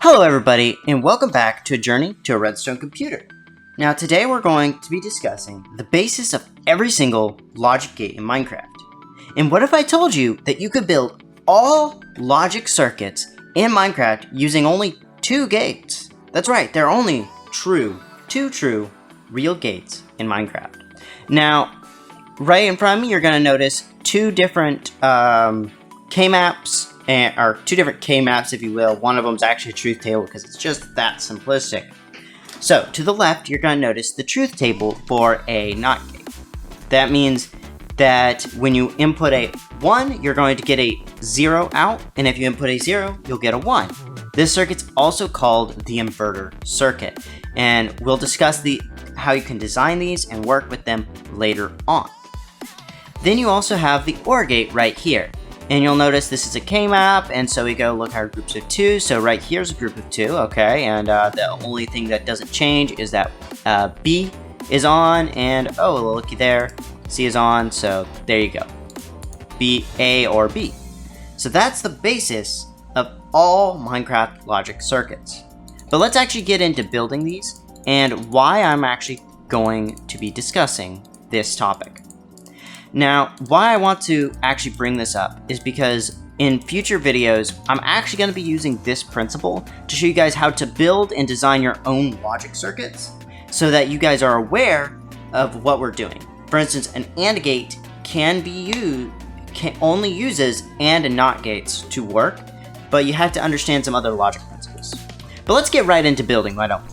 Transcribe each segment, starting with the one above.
Hello everybody, and welcome back to a journey to a Redstone computer. Now today we're going to be discussing the basis of every single logic gate in Minecraft. And what if I told you that you could build all logic circuits in Minecraft using only 2 gates? That's right, there are only two true real gates in Minecraft. Now, right in front of me you're going to notice 2 different K-maps, or 2 different K-maps, if you will. One of them is actually a truth table because it's just that simplistic. So, to the left, you're going to notice the truth table for a NOT gate. That means that when you input a 1, you're going to get a 0 out, and if you input a 0, you'll get a 1. This circuit's also called the inverter circuit, and we'll discuss how you can design these and work with them later on. Then you also have the OR gate right here. And you'll notice this is a K-map, and so we go look at groups of 2. So right here's a group of 2, okay, and the only thing that doesn't change is that B is on, and oh, looky there, C is on, so there you go. B, A, or B. So that's the basis of all Minecraft logic circuits. But let's actually get into building these, and why I'm actually going to be discussing this topic. Now, why I want to actually bring this up is because in future videos, I'm actually going to be using this principle to show you guys how to build and design your own logic circuits so that you guys are aware of what we're doing. For instance, an AND gate only uses AND and NOT gates to work, but you have to understand some other logic principles. But let's get right into building, why don't we?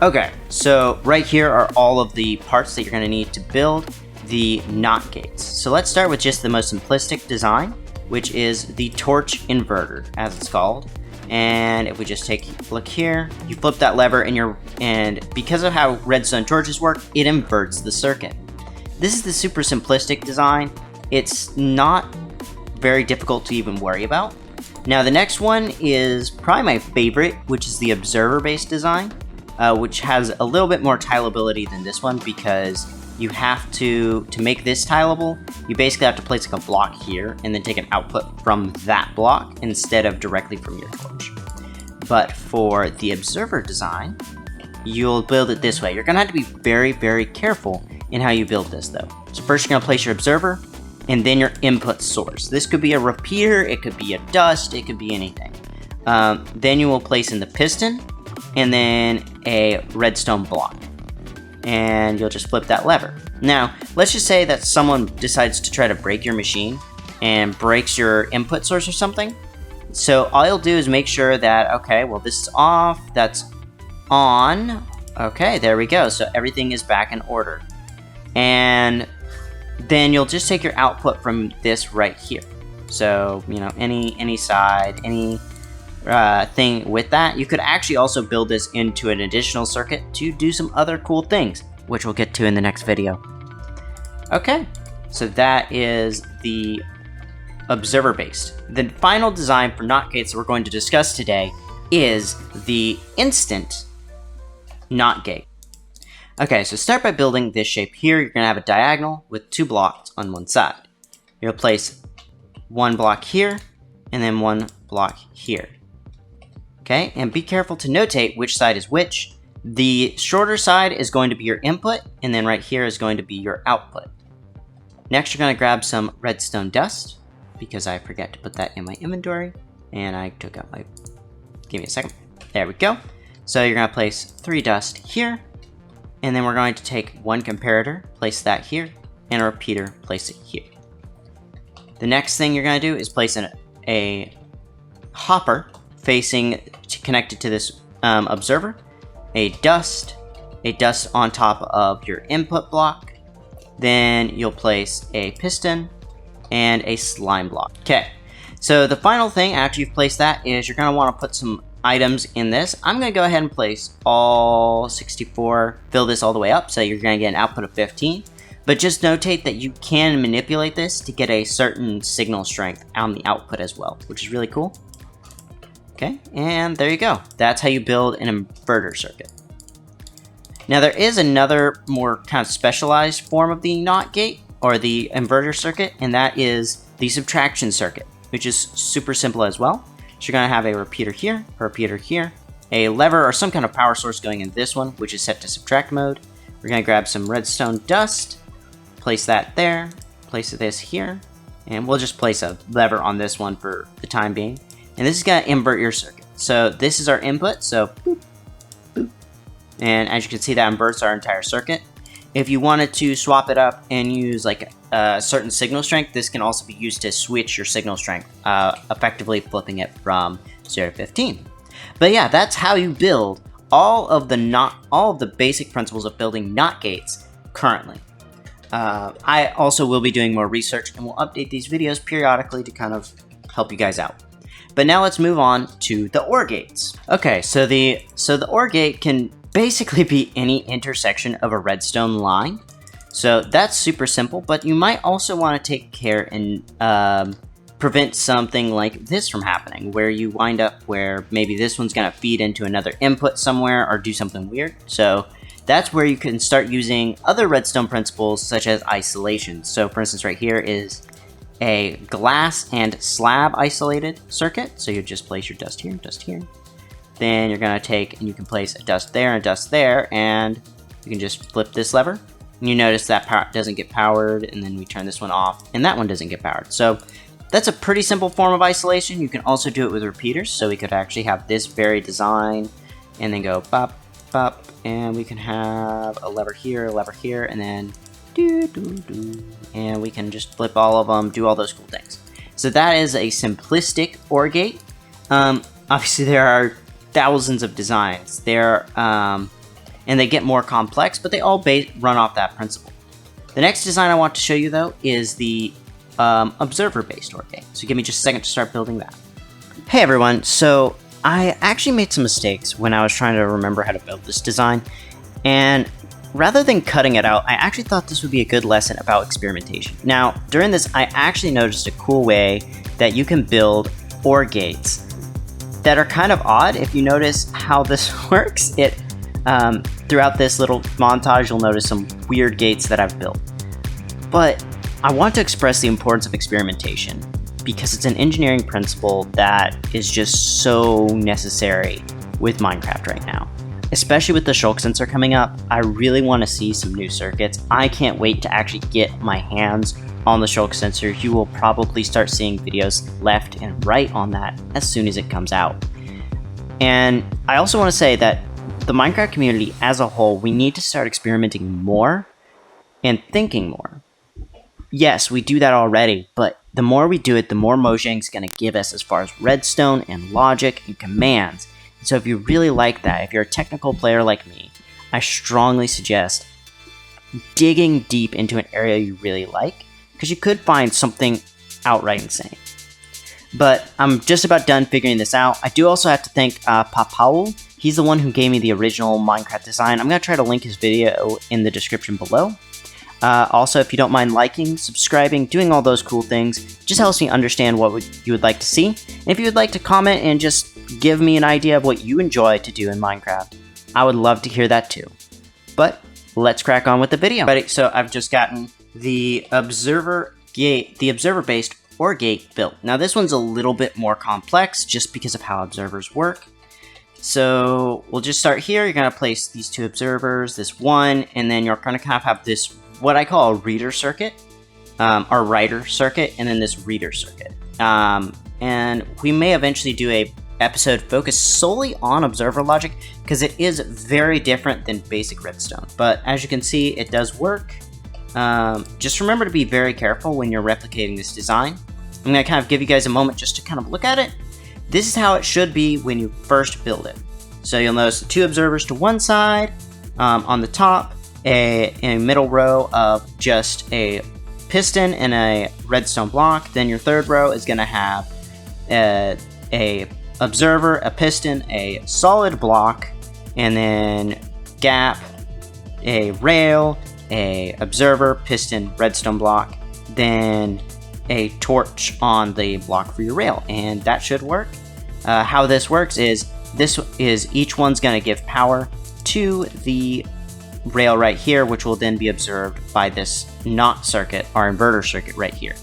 Okay, so right here are all of the parts that you're going to need to build the NOT gates. So let's start with just the most simplistic design, which is the torch inverter, as it's called. And if we just take a look here, you flip that lever and because of how redstone torches work, it inverts the circuit. This is the super simplistic design. It's not very difficult to even worry about. Now the next one is probably my favorite, which is the observer-based design, which has a little bit more tileability than this one because you have to make this tileable, you basically have to place like a block here and then take an output from that block instead of directly from your torch. But for the observer design, you'll build it this way. You're gonna have to be very, very careful in how you build this though. So first you're gonna place your observer and then your input source. This could be a repeater, it could be a dust, it could be anything. Then you will place in the piston and then a redstone block. And you'll just flip that lever. Now, let's just say that someone decides to try to break your machine and breaks your input source or something. So all you'll do is make sure that, okay, well this is off, that's on. Okay, there we go. So everything is back in order. And then you'll just take your output from this right here. So, you know, any side, any thing with that. You could actually also build this into an additional circuit to do some other cool things, which we'll get to in the next video. Okay, so that is the observer based. The final design for NOT gates that we're going to discuss today is the instant NOT gate. Okay, so start by building this shape here. You're going to have a diagonal with 2 blocks on one side. You'll place 1 block here and then 1 block here. Okay, and be careful to notate which side is which. The shorter side is going to be your input, and then right here is going to be your output. Next, you're going to grab some redstone dust, because I forgot to put that in my inventory, and I took out my... Give me a second. There we go. So you're going to place 3 dust here, and then we're going to take 1 comparator, place that here, and a repeater, place it here. The next thing you're going to do is place a hopper connected to this observer, a dust on top of your input block, then you'll place a piston and a slime block. Okay, so the final thing after you've placed that is you're going to want to put some items in this. I'm going to go ahead and place all 64, fill this all the way up, so you're going to get an output of 15. But just notate that you can manipulate this to get a certain signal strength on the output as well, which is really cool. Okay, and there you go. That's how you build an inverter circuit. Now there is another more kind of specialized form of the NOT gate, or the inverter circuit, and that is the subtraction circuit, which is super simple as well. So you're going to have a repeater here, a lever or some kind of power source going in this one, which is set to subtract mode. We're going to grab some redstone dust, place that there, place this here, and we'll just place a lever on this one for the time being. And this is going to invert your circuit. So this is our input, so boop, boop. And as you can see, that inverts our entire circuit. If you wanted to swap it up and use like a certain signal strength, this can also be used to switch your signal strength, effectively flipping it from 0 to 15. But yeah, that's how you build all of the basic principles of building NOT gates currently. I also will be doing more research and will update these videos periodically to kind of help you guys out. But now let's move on to the OR gates. Okay, so the OR gate can basically be any intersection of a redstone line. So that's super simple, but you might also want to take care and prevent something like this from happening, where you wind up where maybe this one's going to feed into another input somewhere or do something weird. So that's where you can start using other redstone principles such as isolation. So for instance, right here is a glass and slab isolated circuit. So you just place your dust here, then you're going to take and you can place a dust there, and you can just flip this lever. And you notice that power doesn't get powered, and then we turn this one off, and that one doesn't get powered. So that's a pretty simple form of isolation. You can also do it with repeaters, so we could actually have this very design, and then go pop, pop, and we can have a lever here, and then and we can just flip all of them, do all those cool things. So that is a simplistic OR gate. Obviously there are thousands of designs there, and they get more complex, but they all run off that principle. The next design I want to show you though is the observer-based OR gate. So give me just a second to start building that. Hey everyone, so I actually made some mistakes when I was trying to remember how to build this design, and rather than cutting it out, I actually thought this would be a good lesson about experimentation. Now, during this, I actually noticed a cool way that you can build OR gates that are kind of odd. If you notice how this works, throughout this little montage, you'll notice some weird gates that I've built. But I want to express the importance of experimentation because it's an engineering principle that is just so necessary with Minecraft right now. Especially with the shulk sensor coming up, I really want to see some new circuits. I can't wait to actually get my hands on the shulk sensor. You will probably start seeing videos left and right on that as soon as it comes out. And I also want to say that the Minecraft community as a whole, we need to start experimenting more and thinking more. Yes, we do that already, but the more we do it, the more Mojang's going to give us as far as redstone and logic and commands. So if you really like that, if you're a technical player like me, I strongly suggest digging deep into an area you really like, because you could find something outright insane. But I'm just about done figuring this out. I do also have to thank PallaPalla. He's the one who gave me the original Minecraft design. I'm going to try to link his video in the description below. Also, if you don't mind liking, subscribing, doing all those cool things, it just helps me understand what you would like to see. And if you would like to comment and just give me an idea of what you enjoy to do in Minecraft, I would love to hear that too. But let's crack on with the video. Ready? So I've just gotten the observer-based OR gate built. Now this one's a little bit more complex just because of how observers work. So we'll just start here. You're gonna place these two observers, this one, and then you're gonna kind of have this, what I call a reader circuit, or writer circuit, and then this reader circuit. And we may eventually do a episode focused solely on observer logic because it is very different than basic redstone. But as you can see, it does work. Just remember to be very careful when you're replicating this design. I'm going to kind of give you guys a moment just to kind of look at it. This is how it should be when you first build it. So you'll notice the two observers to one side, on the top, a middle row of just a piston and a redstone block. Then your third row is going to have a observer, a piston, a solid block, and then gap, a rail, a observer, piston, redstone block, then a torch on the block for your rail, and that should work. How this works is each one's going to give power to the rail right here, which will then be observed by this NOT circuit, our inverter circuit right here.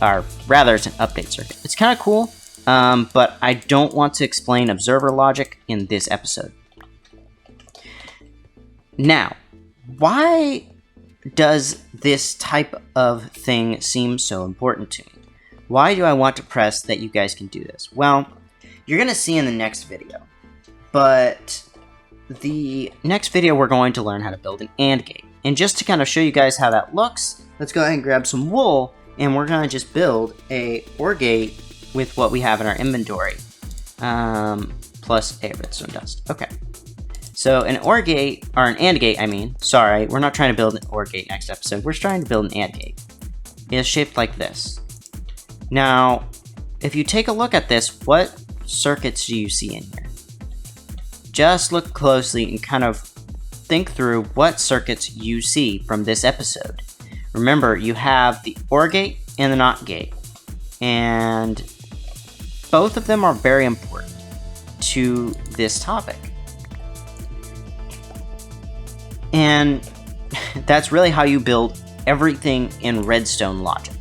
Or rather, it's an update circuit. It's kind of cool. but I don't want to explain observer logic in this episode. Now, why does this type of thing seem so important to me? Why do I want to press that you guys can do this? Well, you're going to see in the next video, but the next video we're going to learn how to build an AND gate. And just to kind of show you guys how that looks, let's go ahead and grab some wool, and we're going to just build a OR gate with what we have in our inventory, plus a redstone dust. Okay. So an OR gate, or an AND gate, I mean, sorry, we're not trying to build an OR gate next episode, we're trying to build an AND gate. It's shaped like this. Now, if you take a look at this, what circuits do you see in here? Just look closely and kind of think through what circuits you see from this episode. Remember, you have the OR gate and the NOT gate, and both of them are very important to this topic. And that's really how you build everything in redstone logic.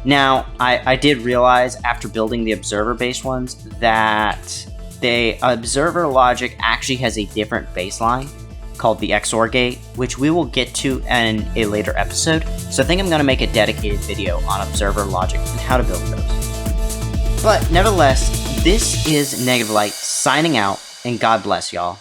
Now, I did realize after building the observer-based ones that the observer logic actually has a different baseline called the XOR gate, which we will get to in a later episode. So I think I'm going to make a dedicated video on observer logic and how to build those. But nevertheless, this is Negative Light signing out, and God bless y'all.